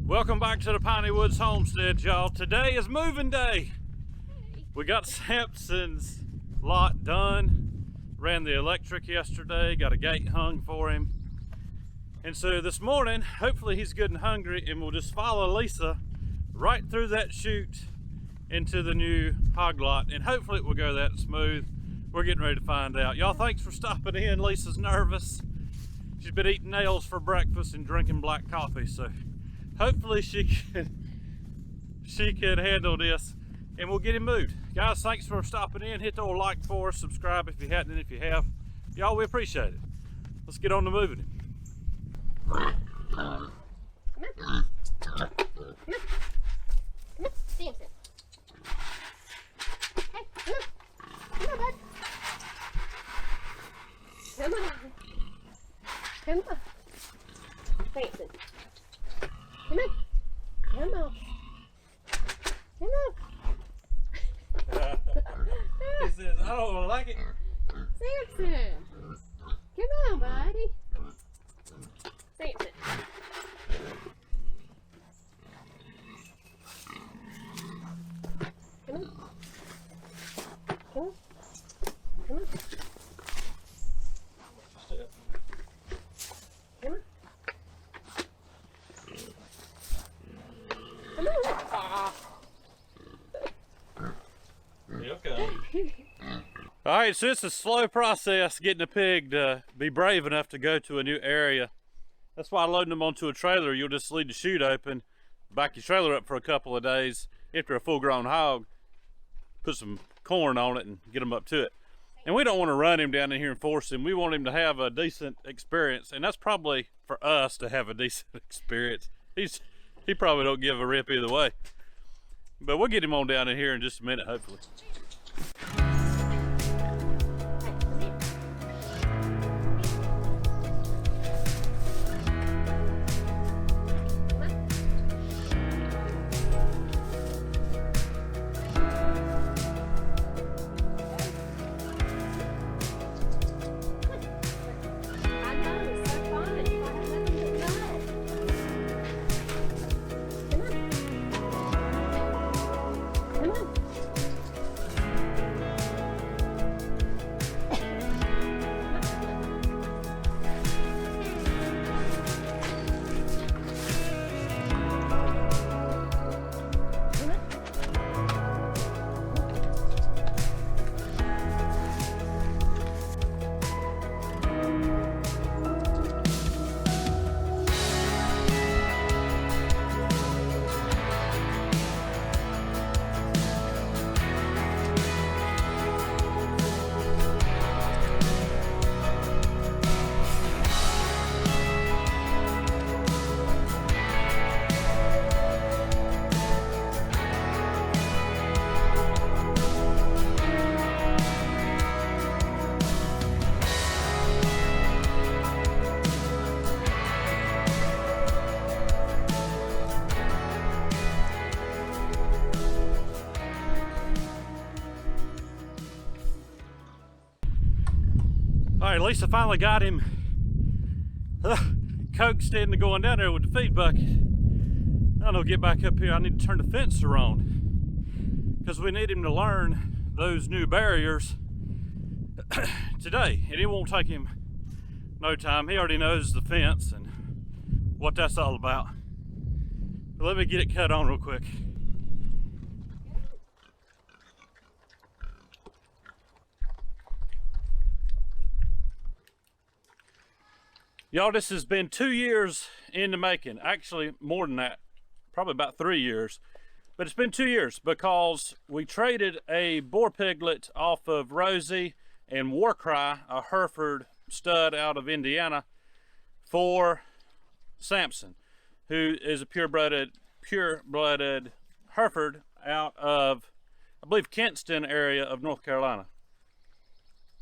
Welcome back to the Piney Woods Homestead, y'all. Today is moving day. We got Sampson's lot done. Ran the electric yesterday, got a gate hung for him. And so this morning, hopefully he's good and hungry, and we'll just follow Lisa right through that chute into the new hog lot, and hopefully it will go that smooth. We're getting ready to find out. Y'all, thanks for stopping in. Lisa's nervous. She's been eating nails for breakfast and drinking black coffee, so hopefully she can handle this, and we'll get him moved. Guys, thanks for stopping in. Hit the old like for us, subscribe if you hadn't, and if you have, y'all, we appreciate it. Let's get on to moving him. Come on, Sampson. Hey, come on. Come on, bud. Come on. Come on. Sampson. Come on. Come on. Come on. He says, I don't like it. Sampson. Come on, buddy. Sampson. Come on. Come on. Come on. Come on. Come on. Okay. All right, so it's a slow process getting a pig to be brave enough to go to a new area. That's why loading them onto a trailer, you'll just leave the chute open, back your trailer up for a couple of days. After a full-grown hog, put some corn on it and get them up to it. And we don't want to run him down in here and force him. We want him to have a decent experience, and that's probably for us to have a decent experience. He probably don't give a rip either way. But we'll get him on down in here in just a minute, hopefully. All right, Lisa finally got him coaxed into going down there with the feed bucket. I don't get back up here. I need to turn the fence around because we need him to learn those new barriers today, and it won't take him no time. He already knows the fence and what that's all about. But let me get it cut on real quick. Y'all, this has been 2 years in the making. Actually, more than that, probably about 3 years. But it's been 2 years because we traded a boar piglet off of Rosie and Warcry, a Hereford stud out of Indiana, for Sampson, who is a pure-blooded Hereford out of, I believe, Kinston area of North Carolina.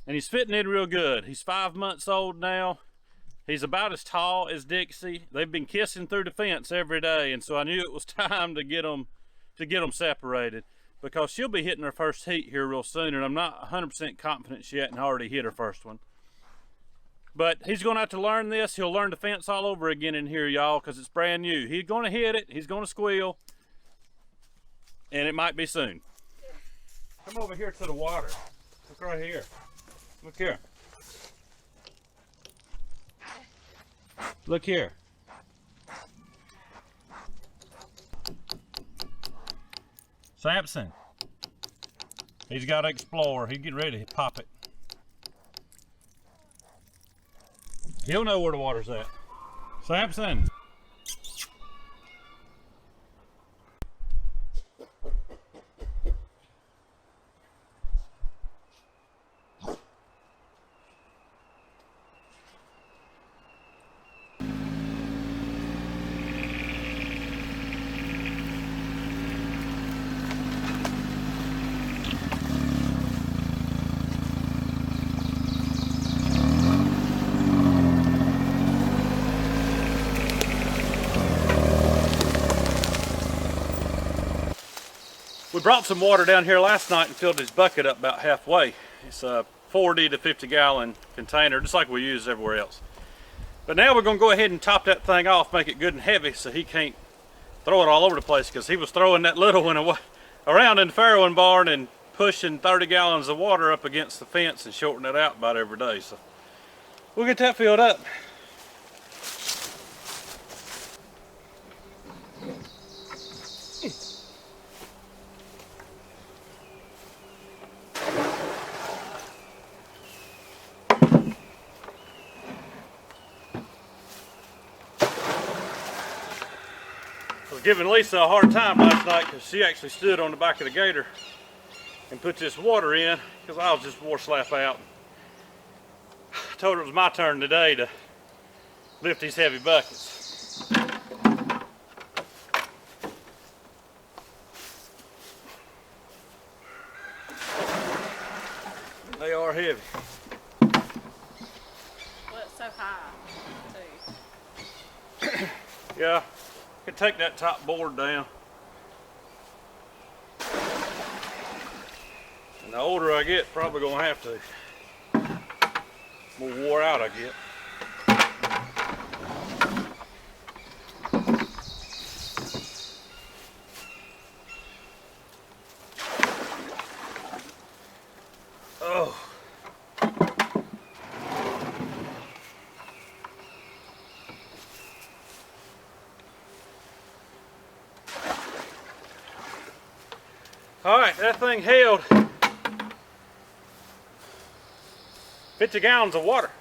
And he's fitting in real good. He's 5 months old now. He's about as tall as Dixie. They've been kissing through the fence every day, and so I knew it was time to get them separated, because she'll be hitting her first heat here real soon, and I'm not 100% confident she hadn't already hit her first one. But he's going to have to learn this. He'll learn the fence all over again in here, y'all, because it's brand new. He's going to hit it. He's going to squeal. And it might be soon. Come over here to the water. Look right here. Look here. Look here. Sampson. He's got to explore. He's getting ready to pop it. He'll know where the water's at. Sampson. We brought some water down here last night and filled his bucket up about halfway. It's a 40 to 50 gallon container, just like we use everywhere else. But now we're going to go ahead and top that thing off, make it good and heavy so he can't throw it all over the place, because he was throwing that little one around in the farrowing barn and pushing 30 gallons of water up against the fence and shorting it out about every day. So we'll get that filled up. I was giving Lisa a hard time last night because she actually stood on the back of the gator and put this water in, because I was just wore slap out. I told her it was my turn today to lift these heavy buckets. They are heavy. Well, it's so high, too. Yeah. I can take that top board down. And the older I get, probably gonna have to. More wore out I get. Oh. All right, that thing held 50 gallons of water.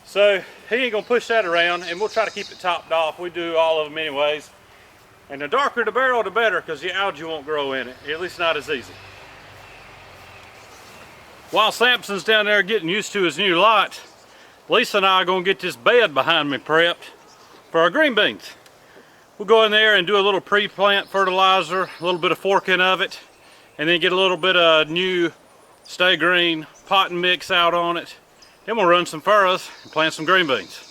So he ain't gonna push that around, and we'll try to keep it topped off. We do all of them anyways. And the darker the barrel, the better, because the algae won't grow in it, at least not as easy. While Sampson's down there getting used to his new lot, Lisa and I are gonna get this bed behind me prepped for our green beans. We'll go in there and do a little pre-plant fertilizer, a little bit of forking of it, and then get a little bit of new Stay Green pot and mix out on it. Then we'll run some furrows and plant some green beans.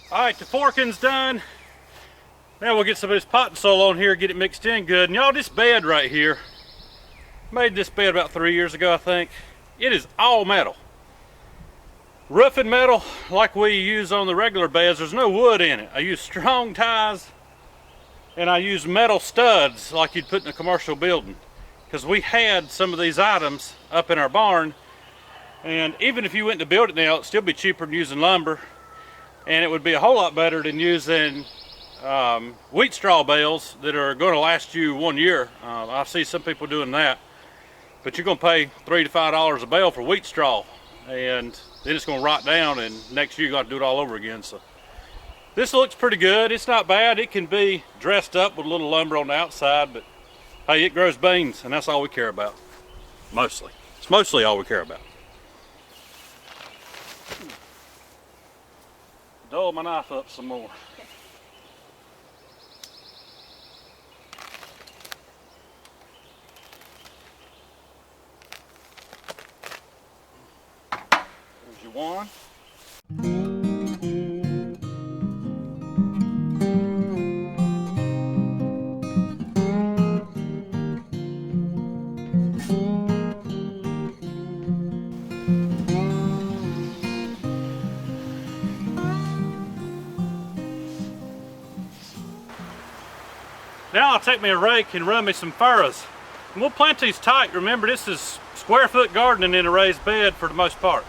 Alright, the forking's done. Now we'll get some of this potting soil on here, get it mixed in good. And y'all, this bed right here, made this bed about 3 years ago, I think. It is all metal. Roofing metal like we use on the regular beds. There's no wood in it. I use strong ties, and I use metal studs like you'd put in a commercial building. because we had some of these items up in our barn, and even if you went to build it now, it'd still be cheaper than using lumber, and it would be a whole lot better than using wheat straw bales that are going to last you 1 year. I see some people doing that, but you're going to pay $3 to $5 a bale for wheat straw, and then it's going to rot down, and next year you got to do it all over again. So this looks pretty good. It's not bad. It can be dressed up with a little lumber on the outside, but hey, it grows beans, and that's all we care about. Mostly. It's mostly all we care about. Dull my knife up some more. There's your one. Now I'll take me a rake and run me some furrows. And we'll plant these tight. Remember, this is square foot gardening in a raised bed for the most part.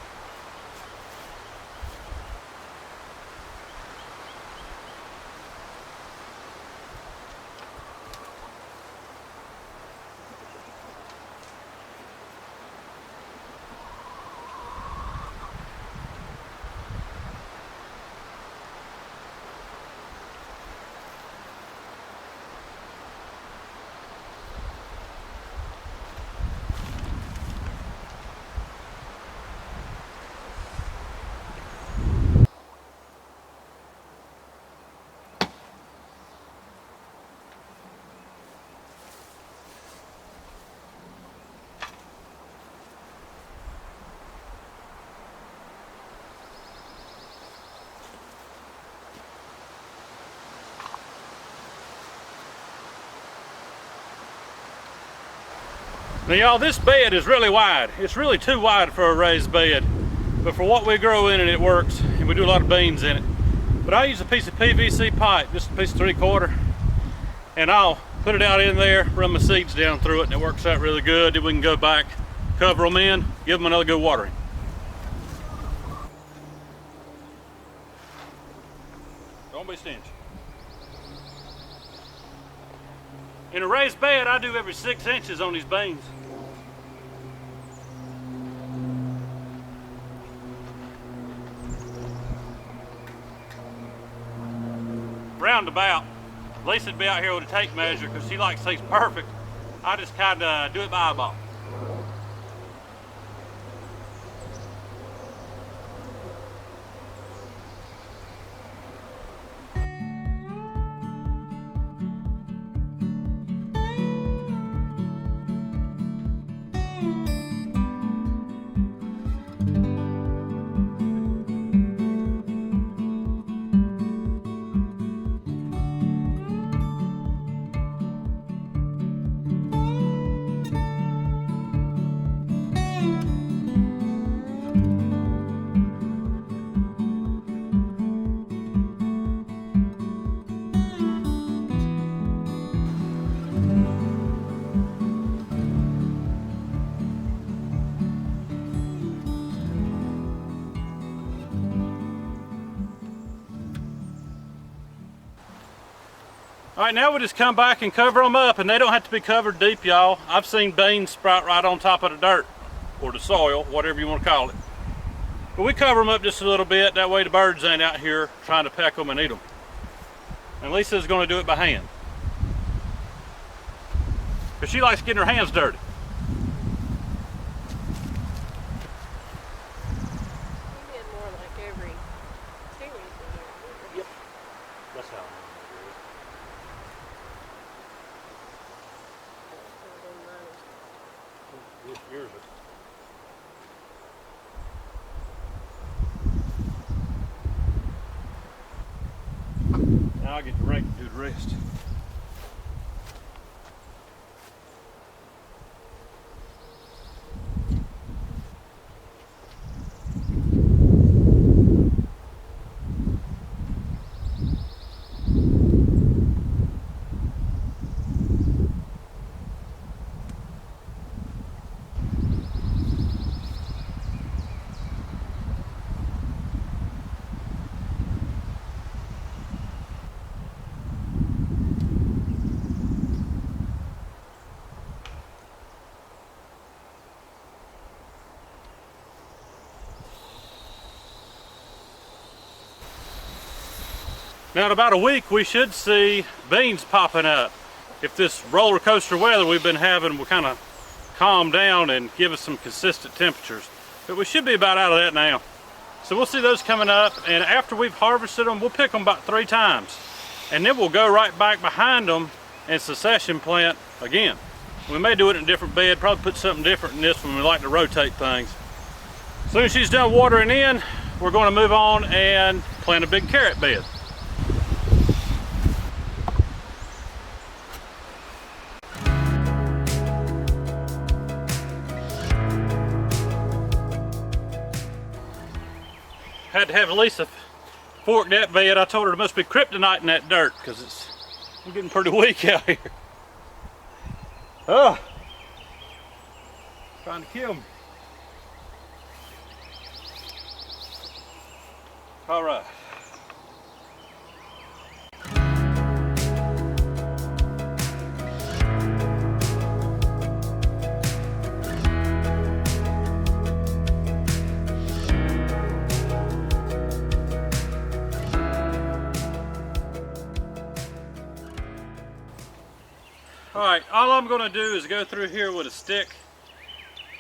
Now y'all, this bed is really wide. It's really too wide for a raised bed. But for what we grow in it works, and we do a lot of beans in it. But I use a piece of PVC pipe, just a piece of 3/4, and I'll put it out in there, run my seeds down through it, and it works out really good. Then we can go back, cover them in, give them another good watering. Don't be stingy. In a raised bed, I do every 6 inches on these beans. Roundabout. Lisa'd be out here with a tape measure because she likes things perfect. I just kind of do it by eyeball. All right, now we just come back and cover them up, and they don't have to be covered deep, y'all. I've seen beans sprout right on top of the dirt, or the soil, whatever you want to call it. But we cover them up just a little bit, that way the birds ain't out here trying to peck them and eat them. And Lisa's gonna do it by hand, because she likes getting her hands dirty. You get more like every series in here. Yep, that's how it is. Yours. Now I get the rake to do the rest. Now in about a week we should see beans popping up. If this roller coaster weather we've been having will kind of calm down and give us some consistent temperatures. But we should be about out of that now. So we'll see those coming up, and after we've harvested them, we'll pick them about 3 times. And then we'll go right back behind them and succession plant again. We may do it in a different bed, probably put something different in this one. We like to rotate things. As soon as she's done watering in, we're going to move on and plant a big carrot bed. Had to have Lisa fork that bed. I told her there must be kryptonite in that dirt because I'm getting pretty weak out here. Oh, trying to kill me. All right. Alright, all I'm going to do is go through here with a stick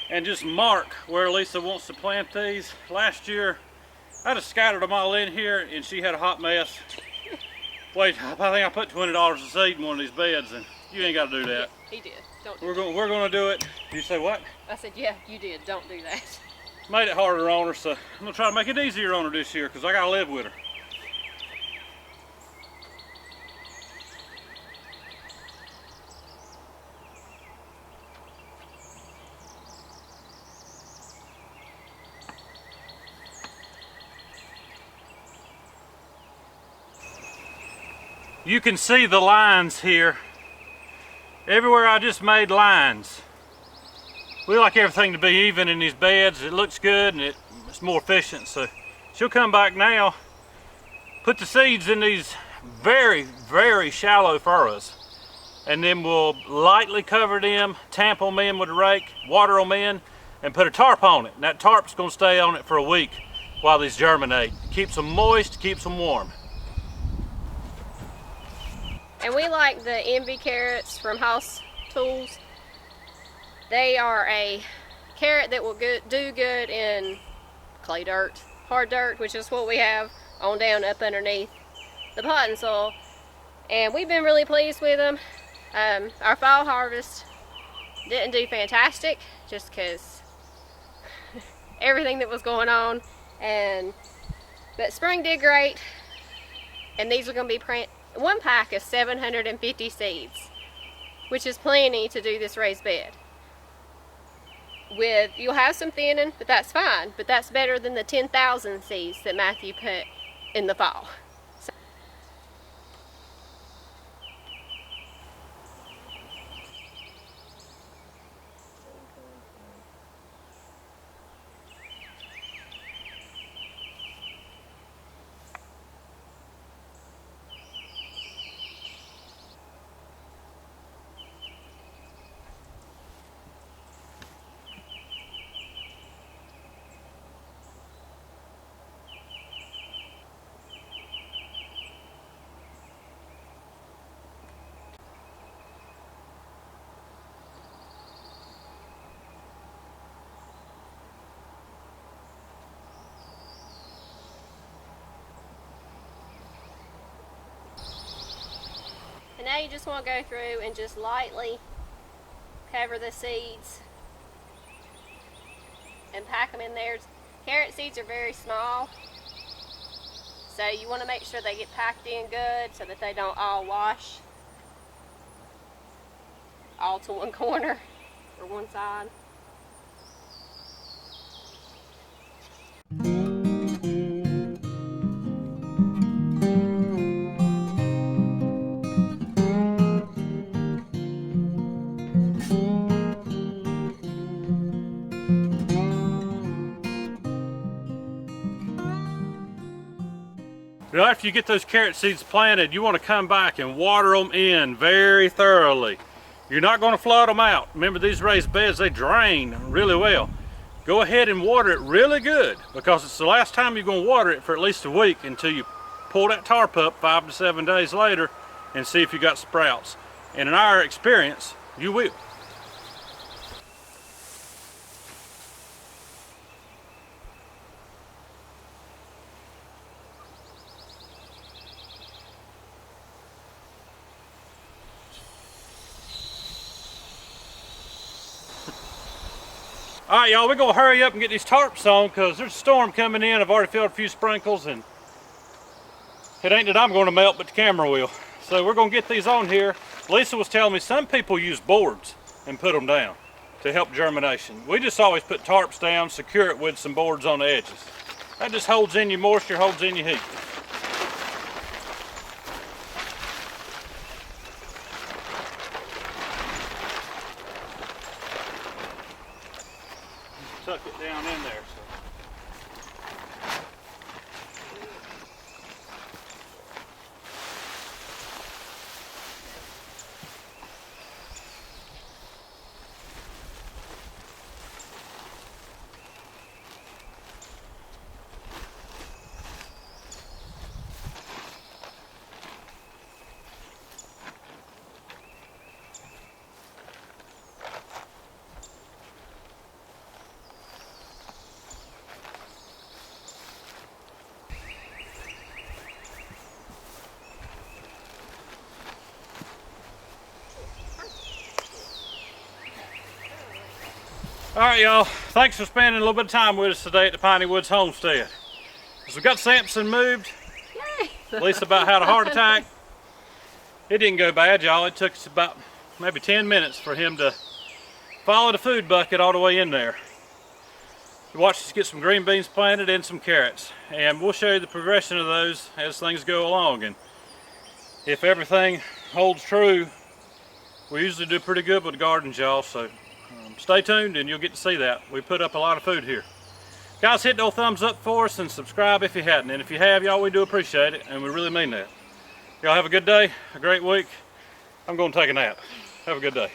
and just mark where Lisa wants to plant these. Last year, I just scattered them all in here and she had a hot mess. Wait, I think I put $20 a seed in one of these beds, and you ain't got to do that. He did. Don't do We're going to do it. You say what? I said, yeah, you did. Don't do that. Made it harder on her, so I'm going to try to make it easier on her this year because I got to live with her. You can see the lines here. Everywhere I just made lines. We like everything to be even in these beds. It looks good and it's more efficient. So she'll come back now, put the seeds in these very, very shallow furrows, and then we'll lightly cover them, tamp them in with a rake, water them in, and put a tarp on it. And that tarp's gonna stay on it for a week while these germinate. Keeps them moist, keeps them warm. And we like the Envy carrots from House Tools. They are a carrot that will do good in clay dirt, hard dirt, which is what we have on down up underneath the potting soil. And we've been really pleased with them. Our fall harvest didn't do fantastic just because everything that was going on. But spring did great. And these are going to be one pack of 750 seeds, which is plenty to do this raised bed. You'll have some thinning, but that's fine. But that's better than the 10,000 seeds that Matthew put in the fall. And now you just want to go through and just lightly cover the seeds and pack them in there. Carrot seeds are very small, so you want to make sure they get packed in good so that they don't all wash all to one corner or one side. Now after you get those carrot seeds planted, you want to come back and water them in very thoroughly. You're not going to flood them out. Remember, these raised beds, they drain really well. Go ahead and water it really good, because it's the last time you're going to water it for at least a week until you pull that tarp up 5 to 7 days later and see if you got sprouts. And in our experience, you will. All right, y'all, we're gonna hurry up and get these tarps on because there's a storm coming in. I've already filled a few sprinkles and it ain't that I'm gonna melt, but the camera will. So we're gonna get these on here. Lisa was telling me some people use boards and put them down to help germination. We just always put tarps down, secure it with some boards on the edges. That just holds in your moisture, holds in your heat. Tuck it down in there. All right, y'all, thanks for spending a little bit of time with us today at the Piney Woods Homestead. As we got Sampson moved, Lisa about had a heart attack. It didn't go bad, y'all. It took us about maybe 10 minutes for him to follow the food bucket all the way in there. We watched us get some green beans planted and some carrots, and we'll show you the progression of those as things go along. And if everything holds true, we usually do pretty good with the gardens, y'all, so stay tuned and you'll get to see that. We put up a lot of food here. Guys, hit those thumbs up for us and subscribe if you hadn't. And if you have, y'all, we do appreciate it, and we really mean that. Y'all have a good day, a great week. I'm going to take a nap. Have a good day.